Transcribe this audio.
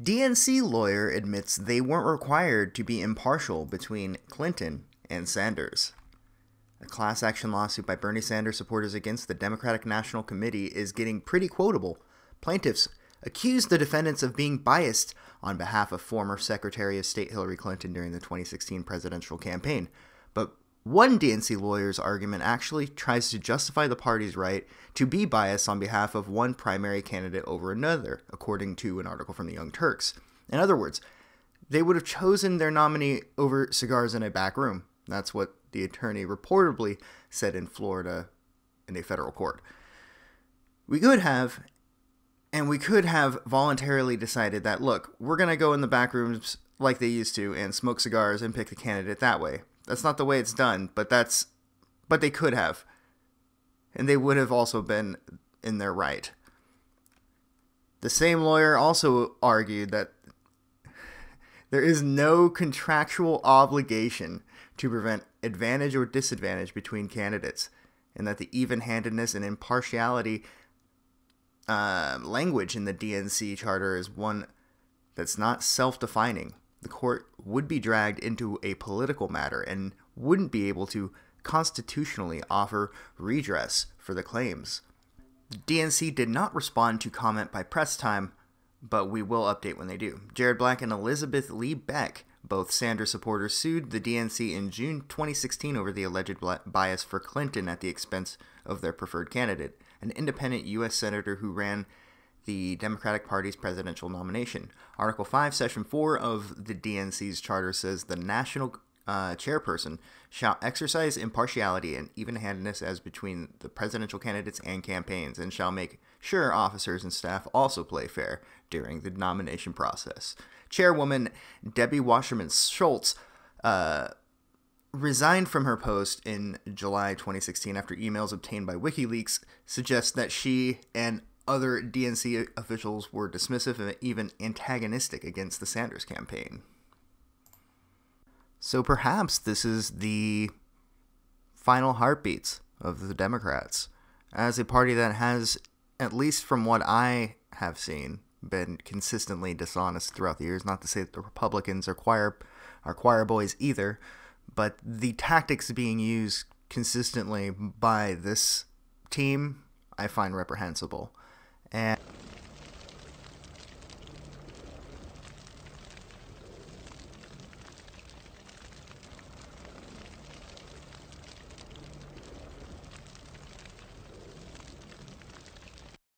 DNC lawyer admits they weren't required to be impartial between Clinton and Sanders. A class action lawsuit by Bernie Sanders supporters against the Democratic National Committee is getting pretty quotable. Plaintiffs accused the defendants of being biased on behalf of former Secretary of State Hillary Clinton during the 2016 presidential campaign. But one DNC lawyer's argument actually tries to justify the party's right to be biased on behalf of one primary candidate over another, according to an article from the Young Turks. In other words, they would have chosen their nominee over cigars in a back room. That's what the attorney reportedly said in Florida in a federal court. We could have voluntarily decided that, look, we're going to go in the back rooms like they used to and smoke cigars and pick the candidate that way. That's not the way it's done, but they could have. And they would have also been in their right. The same lawyer also argued that there is no contractual obligation to prevent advantage or disadvantage between candidates, and that the even-handedness and impartiality language in the DNC charter is one that's not self-defining. The court would be dragged into a political matter and wouldn't be able to constitutionally offer redress for the claims. The DNC did not respond to comment by press time, but we will update when they do. Jared Black and Elizabeth Lee Beck, both Sanders supporters, sued the DNC in June 2016 over the alleged bias for Clinton at the expense of their preferred candidate, an independent U.S. senator who ran the Democratic Party's presidential nomination. Article 5, Section 4 of the DNC's charter says the national chairperson shall exercise impartiality and even-handedness as between the presidential candidates and campaigns, and shall make sure officers and staff also play fair during the nomination process. Chairwoman Debbie Wasserman Schultz resigned from her post in July 2016 after emails obtained by WikiLeaks suggest that she and other DNC officials were dismissive and even antagonistic against the Sanders campaign. So perhaps this is the final heartbeats of the Democrats, as a party that has, at least from what I have seen, been consistently dishonest throughout the years. Not to say that the Republicans are choir boys either, but the tactics being used consistently by this team I find reprehensible. And